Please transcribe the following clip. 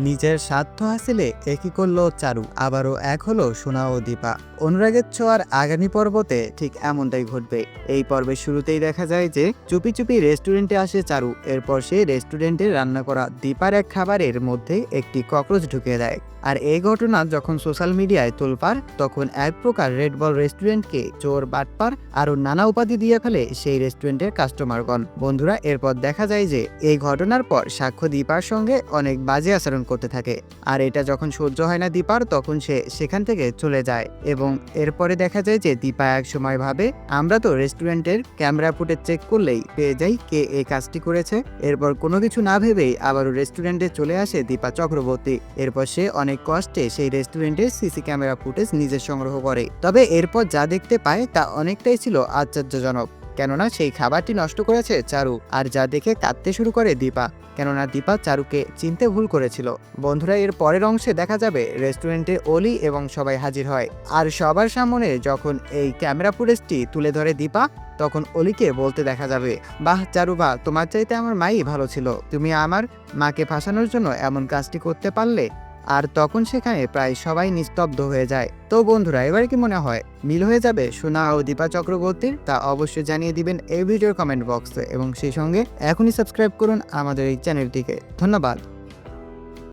নিজের স্বার্থ হাসিলে একই করল চারু, আবারও এক হলো সোনা ও দীপা। অনুরাগের ছোঁয়ার আগামী পর্বতে ঠিক এমনটাই ঘটবে। এই পর্বের শুরুতেই দেখা যায় যে চুপি চুপি রেস্টুরেন্টে আসে চারু। এরপর সে রেস্টুরেন্টে রান্না করা দীপার এক খাবারের মধ্যে একটি ককরোচ ঢুকিয়ে দেয়। আর এই ঘটনা যখন সোশ্যাল মিডিয়ায় তোলপাড়, তখন এক প্রকার রেড বল রেস্টুরেন্টকে চোর, বাটপার আরও নানা উপাধি দিয়ে ফেলে সেই রেস্টুরেন্টের কাস্টমারগণ। বন্ধুরা, এরপর দেখা যায় যে এই ঘটনার পর সাক্ষ্য দীপার সঙ্গে অনেক বাজে আচরণ করতে থাকে। আর এটা যখন সহ্য হয় না দীপার, তখন সে সেখান থেকে চলে যায়। এবং এরপরে দেখা যায় যে দীপা এক সময় ভাবে, আমরা তো রেস্টুরেন্টের ক্যামেরা ফুটেজ চেক করলেই পেয়ে যাই কে এই কাজটি করেছে। এরপর কোনো কিছু না ভেবেই আবারও রেস্টুরেন্টে চলে আসে দীপা চক্রবর্তী। এরপর সে অনেক কষ্টে সেই রেস্টুরেন্টের সিসি ক্যামেরা ফুটেজ নিজে সংগ্রহ করে। তবে এরপর যা দেখতে পায় তা অনেকটাই ছিল আশ্চর্যজনক, কেননা সেই খাবারটি নষ্ট করেছে চারু। আর যা দেখে কাঁদতে শুরু করে দীপা, কেননা দীপা চারুকে চিনতে ভুল করেছিল। বন্ধুরা, এর পরের অংশে দেখা যাবে রেস্টুরেন্টে অলি এবং সবাই হাজির হয়। আর সবার সামনে যখন এই ক্যামেরা ফুটেজটি তুলে ধরে দীপা, তখন অলিকে বলতে দেখা যাবে, বাহ চারু বাহ, তোমার চাইতে আমার মাই ভালো ছিল, তুমি আমার মাকে ফাঁসানোর জন্য এমন কাজটি করতে পারলে। আর তখন সেখানে প্রায় সবাই নিস্তব্ধ হয়ে যায়। তো বন্ধুরা, এবার কি মনে হয় মিল হয়ে যাবে সোনা ও দীপা চক্রবর্তীর? তা অবশ্যই জানিয়ে দিবেন এই ভিডিওর কমেন্ট বক্সে, এবং সেই সঙ্গে এখনই সাবস্ক্রাইব করুন আমাদের এই চ্যানেলটিকে। ধন্যবাদ।